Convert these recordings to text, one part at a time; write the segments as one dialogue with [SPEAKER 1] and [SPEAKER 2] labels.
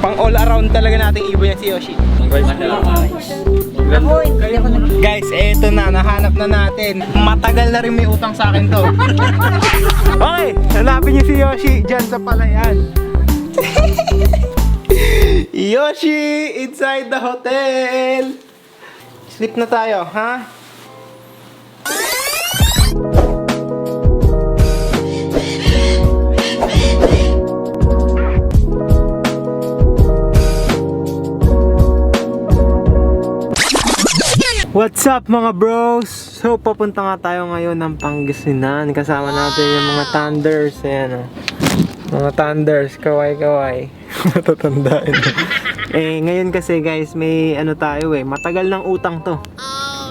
[SPEAKER 1] Pang all around talaga nating ibon yan si Yoshi. Guys, eto na, nahanap na natin. Matagal na rin may utang sa akin to. Okay, hanapin niyo si Yoshi dyan sa palayan. Yoshi, inside the hotel. Sleep na tayo, ha? What's up mga bros? So papunta nga tayo ngayon ng Pangasinan. Kasama natin yung mga Thunders. Ayan o. Mga Thunders, kaway-kaway. Matatandaan. Ngayon kasi guys, may ano tayo matagal ng utang to.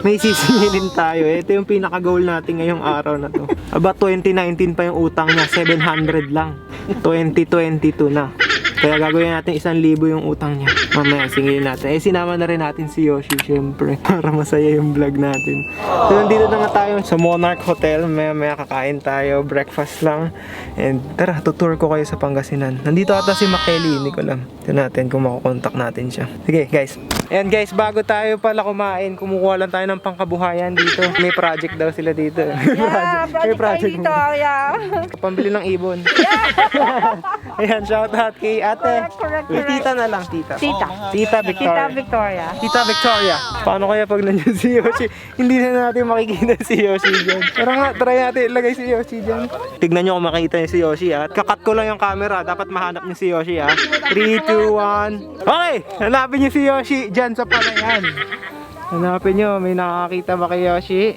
[SPEAKER 1] May sisingilin tayo. Ito yung pinaka-goal natin ngayong araw na to. About 2019 pa yung utang niya, 700 lang. 2022 na. Kaya gagawin natin 1,000 yung utang niya. Mamaya singilin natin. Sinama na rin natin si Yoshi syempre. Para masaya yung vlog natin. So nandito na nga tayo sa Monarch Hotel. Maya kakain tayo. Breakfast lang. And tara, tutour ko kayo sa Pangasinan. Nandito ata si Makeli. Hindi ko alam. Tignan natin kung makukontak natin siya. Sige guys. Ayan guys, bago tayo pala kumain, kumukuha lang tayo ng pangkabuhayan dito. May project daw sila dito. May project dito. Pambili ng ibon. Ayan, shout out kay ate.
[SPEAKER 2] Correct.
[SPEAKER 1] Tita na lang, tita. Tita Victoria. Tita Victoria. Paano kaya pag nandiyan si Yoshi? Hindi na natin makikita si Yoshi dyan. Tara nga, try natin ilagay si Yoshi dyan. Tignan nyo kung makita niyo si Yoshi ha. Kakat ko lang yung camera. Dapat mahanap niyo si Yoshi ha. 3, 2, 1. Okay! Hanapin niyo si Yoshi dyan sa palayan. Hanapin nyo. May nakakita ba kay Yoshi?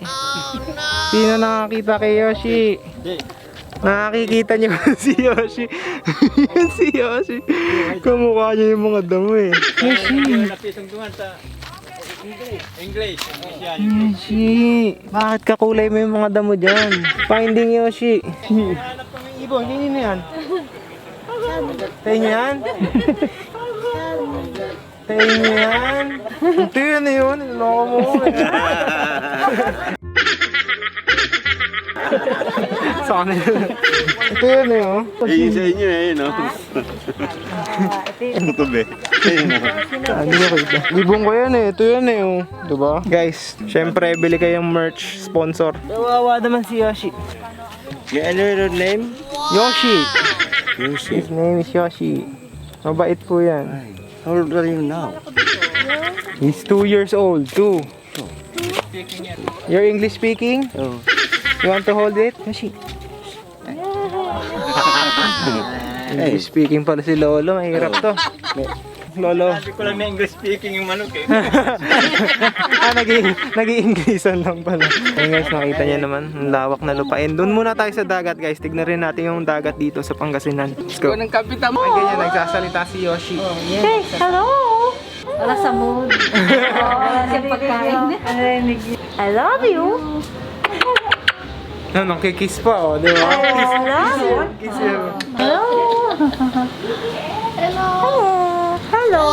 [SPEAKER 1] Sino nakakita kay Yoshi? Nakikita niyo si Yoshi. Si Yoshi. Kamukha niya yung mga damo Yoshi.
[SPEAKER 3] English.
[SPEAKER 1] Yoshi. Bakit kakulay mo yung mga damo dyan? Finding Yoshi.
[SPEAKER 3] Hanap ko ng ibon. Hindi na yan.
[SPEAKER 1] Tayo niyo yan? Tayo niyo yan? Ito yun na yun. Loko mo. Sa kanila. Ito yun yun.
[SPEAKER 3] Sa inyo no? Ano to be?
[SPEAKER 1] Hindi ko kita. Ibong ko yan Ito yan Diba? Guys, syempre bili kayong merch sponsor. Kawawa naman si Yoshi.
[SPEAKER 3] Get another name?
[SPEAKER 1] Yoshi. His name is Yoshi. Mabait po yan.
[SPEAKER 3] How old are you now?
[SPEAKER 1] He's 2 years old. 2. You're English speaking?
[SPEAKER 3] Oh.
[SPEAKER 1] You want to hold it? Yoshi. English speaking pala si Lolo. Mahirap to. Lolo.
[SPEAKER 3] Sabi ko lang na English speaking yung manok
[SPEAKER 1] Nag-i-Englishan lang pala. Ayun guys, nakita niya naman. Ang lawak na lupain. Doon muna tayo sa dagat guys. Tignan rin natin yung dagat dito sa Pangasinan. Let's go. Ay, ganyan. Nagsasalita si Yoshi.
[SPEAKER 2] Hey, hello! Wala sa mood. Wala sa pagkain. I love you.
[SPEAKER 1] Nakikiss pa di ba? Kiss yun.
[SPEAKER 2] Hello! Hello! Hello!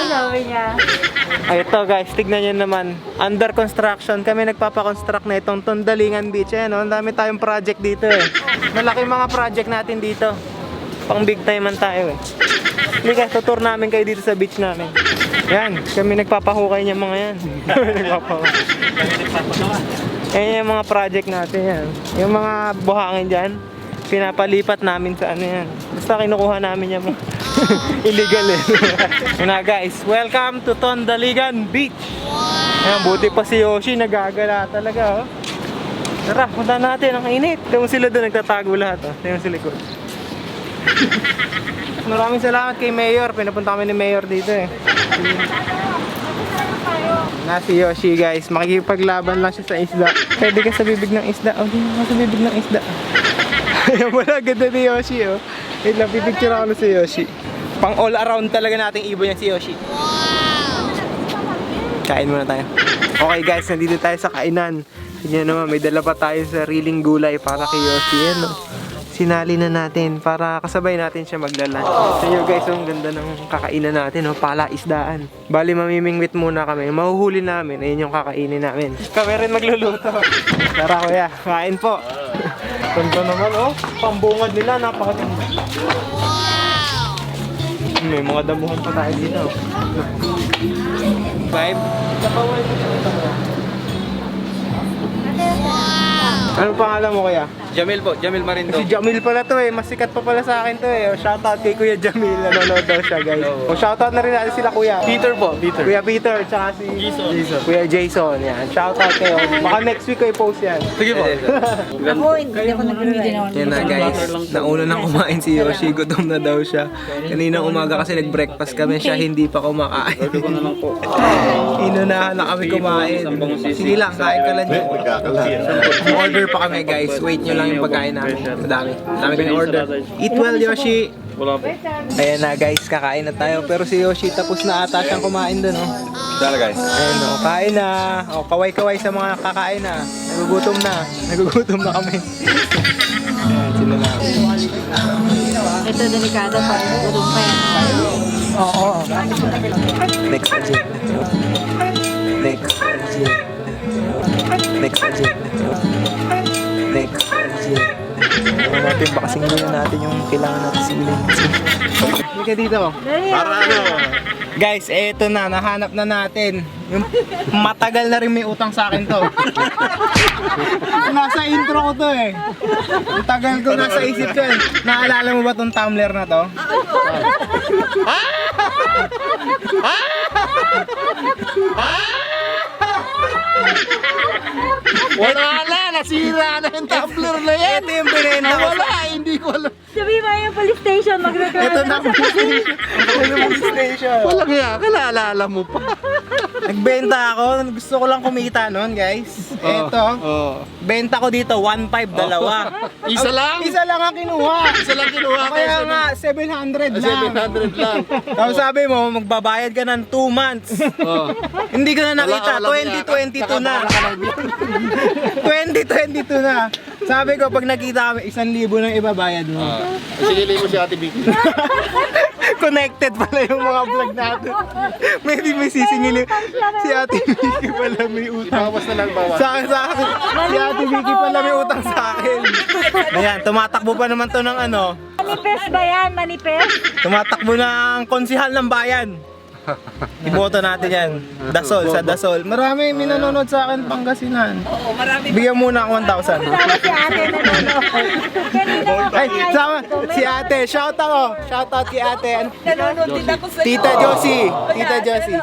[SPEAKER 2] Sabi niya.
[SPEAKER 1] Ay, ito guys, tignan nyo naman. Under construction. Kami nagpapakonstruct na itong Tundalingan Beach. Ang dami tayong project dito Malaki mga project natin dito. Pang big time man tayo Hindi guys, tutur namin kayo dito sa beach namin. Yan, kami nagpapahukay niya mga yan. Ayan yung mga project natin yan. Yung mga buhangin dyan, pinapalipat namin sa ano yan. Basta kinukuha namin yung illegal Yan na guys, welcome to Tundalingan Beach. Ayan, buti pa si Yoshi, nagagala talaga Tara, punta natin, ang init. Tingnan sila doon, nagtatago lahat Tingnan sa likod. Maraming salamat kay Mayor, pinapunta kami ni Mayor dito na si Yoshi guys, makikipaglaban lang siya sa isda. Pwede ka sa bibig ng isda. Hindi ka sa bibig ng isda. Wala, ganda ni Yoshi Wait lang, pipicture ako na si Yoshi. Pang all around talaga nating ibon yan si Yoshi. Kain muna tayo. Okay guys, nandito tayo sa kainan. Tignan naman, may dala pa tayo sa sariling gulay para kay Yoshi Sinali na natin para kasabay natin siya maglalan. So yun guys, ang ganda ng kakainan natin, palaisdaan. Bali mamimingwit muna kami. Mahuhuli namin, ayun yung kakainin namin. Kami rin magluluto. Tara kuya, kain po. Ganda naman pambungad nila, napakaganda. May mga damuhan pa tayo dito. Vibe? Anong pangalan mo kaya?
[SPEAKER 3] Jamil po, Jamil Marindo.
[SPEAKER 1] Si Jamil pala to eh, mas sikat pa pala sa akin to eh. O, shoutout kay Kuya Jamil, nanonood daw siya guys. O shoutout na rin natin sila Kuya.
[SPEAKER 3] Peter po, Peter.
[SPEAKER 1] Kuya Peter, tsaka si Kuya Jason, yan. Shoutout kayo. Baka next week ko i-post yan.
[SPEAKER 3] Sige po.
[SPEAKER 2] Ako, hindi ako nag-read.
[SPEAKER 1] Yan na guys, nauna nang kumain si Yoshi, gutom na daw siya. Kaninang umaga kasi nag-breakfast kami, siya hindi pa kumakain. Inunahan na kami kumain. Sige lang, kain ka lang dyan. Order pa kami guys, wait nyo lang yung pagkain namin. Madami kami order. Eat well Yoshi!
[SPEAKER 3] Wala po.
[SPEAKER 1] Ayan na guys, kakain na tayo. Pero si Yoshi tapos na ata siyang kumain dun, oh.
[SPEAKER 3] Dala guys.
[SPEAKER 1] Ayan, oh, kain na. Oh, kaway-kaway sa mga kakain na. Nagugutom na kami. Ayan, sila na.
[SPEAKER 2] Ito, delikado pa. Gulong pa yan.
[SPEAKER 1] Oo. Next agent. Next agent. Next agent. Next agent. Ano natin, baka singilin natin yung kailangan natin singilin. Hindi ka dito.
[SPEAKER 3] Para ano?
[SPEAKER 1] Guys, eto na, nahanap na natin. Yung matagal na rin may utang sa akin to. Nasa intro ko to eh. Ang tagal ko nasa isip ko eh. Naalala mo ba tong tumbler na to?
[SPEAKER 3] Wala na! Nasira na yung tumbler na yan!
[SPEAKER 1] Ito yung binenta ko.
[SPEAKER 3] Wala! Hindi ko alam.
[SPEAKER 2] Sabi mo yung police station, magreklamo.
[SPEAKER 1] Ito na Ito yung police station.
[SPEAKER 3] Wala kaya, kalaalala mo pa.
[SPEAKER 1] Nagbenta ako. Gusto ko lang kumita nun guys. Ito. Benta ko dito 1.5 dalawa.
[SPEAKER 3] Isa lang?
[SPEAKER 1] Isa lang ang kinuha.
[SPEAKER 3] Isa lang kinuha ko.
[SPEAKER 1] Kaya nga 700 lang.
[SPEAKER 3] 700 lang.
[SPEAKER 1] Tapos sabi mo, magbabayad ka ng 2 months. Hindi ko na nakita,
[SPEAKER 3] Wala, wala.
[SPEAKER 1] 2022 na. 2022 na. Sabi ko, pag nakita kami, 1,000 nang ibabayad mo.
[SPEAKER 3] Sige, mo si Ate Vicky.
[SPEAKER 1] Connected pala yung mga vlog natin. Maybe may sisingili. Si Ate Vicky pala may utang.
[SPEAKER 3] Bawas na lang, bawas.
[SPEAKER 1] Sa akin. Si Ate Vicky pala may utang sa akin. Ayan, tumatakbo pa naman to ng ano.
[SPEAKER 2] Manifest ba yan? Manifest?
[SPEAKER 1] Tumatakbo ng konsihal ng bayan. Iboto natin yan. Dasol, sa Dasol. Marami may nanonood sa akin Pangasinan. Oo, marami. Bigyan muna ako 1,000.
[SPEAKER 2] Sama si ate nanonood. Kanina nga
[SPEAKER 1] Ay, sama si ate. Shout out. Shout out kay ate.
[SPEAKER 2] Nanonood din ako sa'yo.
[SPEAKER 1] Tita Josie. Tita Josie.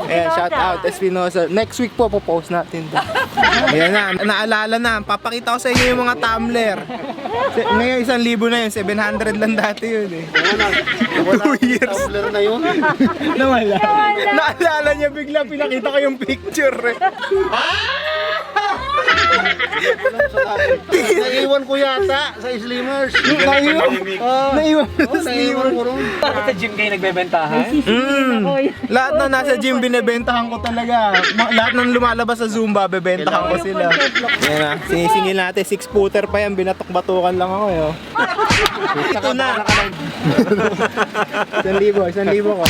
[SPEAKER 1] Ayan, shout out. Espinosa. Next week po, post natin to. Ayan na, naalala na. Papakita ko sa inyo yung mga tumbler. Ngayon, 1,000 na yun. 700 lang dati yun eh. 2 years.
[SPEAKER 3] Tumbler na yun.
[SPEAKER 1] Nawala. Naalala niya bigla, pinakita ko yung picture eh.
[SPEAKER 3] Naiwan ko yata sa Slimmers.
[SPEAKER 1] Naiwan. Naiwan sa
[SPEAKER 3] Naiwan ko ron.
[SPEAKER 4] Sa gym kayo nagbebentahan?
[SPEAKER 1] Lahat na nasa gym binebentahan ko talaga. Lahat ng lumalabas sa Zumba, bebentahan ko sila. Yan na, sinisingil natin. 6-footer pa yan, binatok-batukan lang ako eh. Oh. Ito na. 1,000 ko.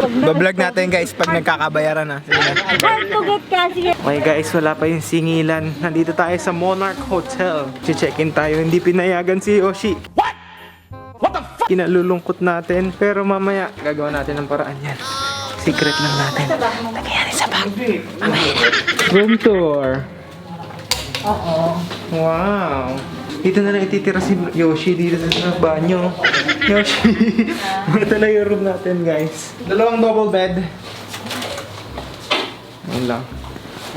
[SPEAKER 1] Bablog natin guys pag nagkakabayaran na. Sige na.
[SPEAKER 2] Hard to get kasi.
[SPEAKER 1] Okay guys, wala pa yung singilan. Nandito tayo sa Monarch Hotel. Check-in tayo, hindi pinayagan si Yoshi. What? What the fuck? Kinalulungkot natin, pero mamaya gagawa natin ng paraan yan. Secret lang natin. Lagyan sa bag. Mamaya na. Room tour. Wow. Dito na lang ititira si Yoshi dito sa banyo. Yoshi. Ito na yung room natin guys. 2 double bed. Ayun lang.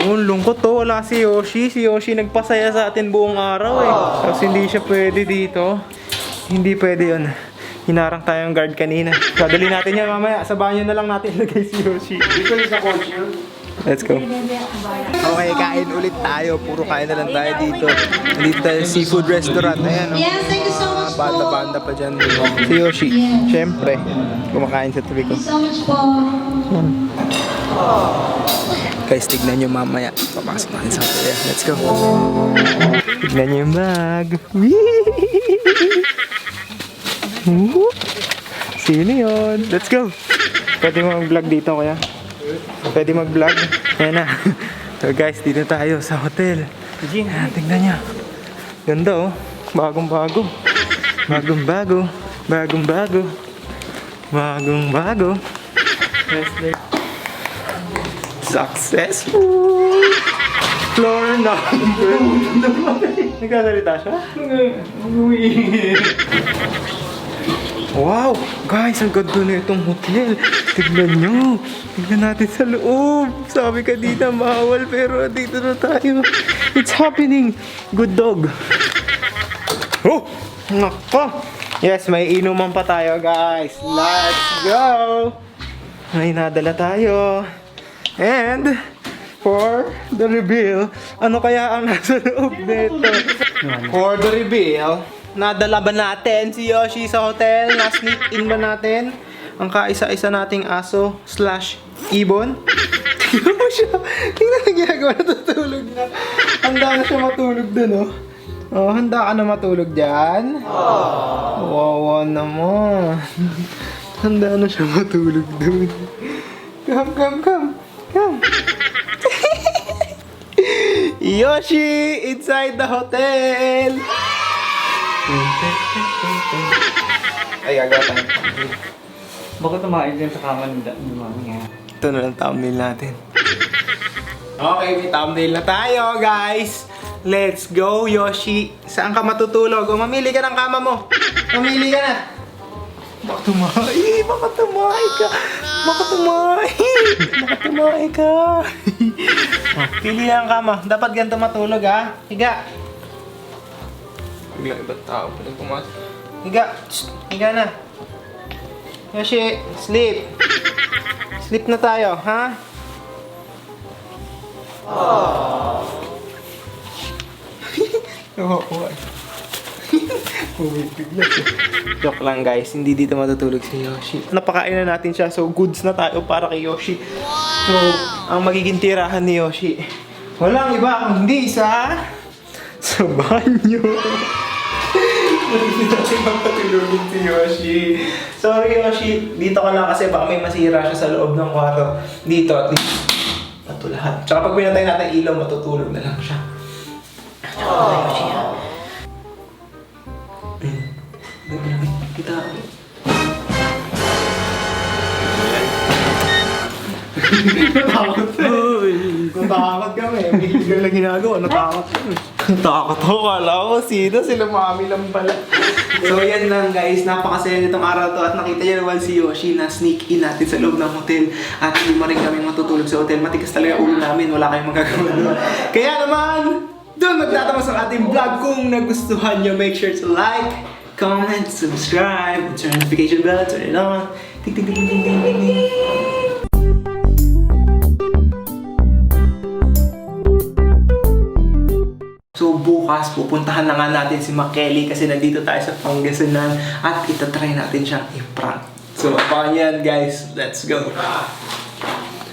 [SPEAKER 1] Oh, lungkot to. Wala si Yoshi. Si Yoshi nagpasaya sa atin buong araw eh. Tapos hindi siya pwede dito. Hindi pwede yun. Hinarang tayong guard kanina. Sadali natin yan mamaya. Sa banyo na lang natin ilagay si Yoshi.
[SPEAKER 3] Dito sa coach yun.
[SPEAKER 1] Let's go. Okay, kain ulit tayo. Puro kain na lang tayo dito. Dito tayo sa seafood restaurant. Ayan,
[SPEAKER 5] Yes, thank you so much po.
[SPEAKER 1] banda-banda pa dyan. Si Yoshi, syempre, kumakain sa tabi ko.
[SPEAKER 5] Thank you so much po.
[SPEAKER 1] Guys, tignan nyo mamaya. Papasok natin sa hotel. Let's go. Tignan nyo yung bag. Woo! Sino yun? Let's go. Pwede mo mag-vlog dito kaya? Pwede mag-vlog? Ayan na. So guys, dito tayo sa hotel. Ayan, tignan nyo. Ganda oh. Bagong-bago. Bagong-bago. Bagong-bago. Bagong bago. Successful! Floor number. Nagkasalita siya? Wow! Guys, ang ganda na itong hotel. Tignan nyo. Tignan natin sa loob. Sabi ka dito, bawal. Pero dito na tayo. It's happening. Good dog. Oh! Nako! Yes, may inuman pa tayo, guys. Let's go! May nadala tayo. And for the reveal, ano kaya ang nasa loob nito? For the reveal, nadala ba natin si Yoshi sa hotel? Na-sneak in ba natin ang kaisa-isa nating aso / ibon? Tingnan mo siya. Tingnan ang ginagawa, natutulog na. Handa na siya matulog dun, oh. Oh, handa ka na matulog dyan? Wawa naman. Handa na siya matulog dun. Come. Yoshi inside the hotel. Ay, agaw tayo.
[SPEAKER 4] Bakit tumain din sa kama ni Mami?
[SPEAKER 1] Ito na lang thumbnail natin. Okay, may thumbnail na tayo, guys. Let's go, Yoshi. Saan ka matutulog? O, mamili ka ng kama mo. Mamili ka na. Baka tumahi ka. Oh, pili ang kama. Dapat ganito matulog, ha? Higa. Biglang ibang tao pa rin pumasok. Higa. Shh, higa na. Yoshi, sleep. Sleep na tayo, ha? Joke lang, guys, hindi dito matutulog si Yoshi. Napakain na natin siya, so goods na tayo para kay Yoshi. So, ang magiging tirahan ni Yoshi, walang iba kundi sa banyo. Hindi natin magpatulogin si Yoshi. Sorry, Yoshi, dito ka lang kasi baka may masira siya sa loob ng kwarto. Dito, at least ito lahat. Tsaka pag pinatay natin ilaw, matutulog na lang siya. Tsaka Yoshi, ha? Kita. Natakot kami. Bigyan lang ginagawa. Natakot kami. Natakot ako. Kala ko sino. Sila Mami lang pala. So yan lang, guys. Napakasaya nitong araw to. At nakita niyo naman si Yoshi na sneak in natin sa loob ng hotel. At hindi mo rin kami matutulog sa hotel. Matikas talaga ulo namin. Wala kayong magagawa doon. Kaya naman, doon magtatapos ang ating vlog. Kung nagustuhan nyo, make sure to like, comment, subscribe, turn notification bell, turn it on. Ting ting ting ting ting ting ting. So bukas pupuntahan na nga natin si Makeli kasi nandito tayo sa Pangasinan at itatry natin siyang i-prank. So abangan yan, guys. Let's go.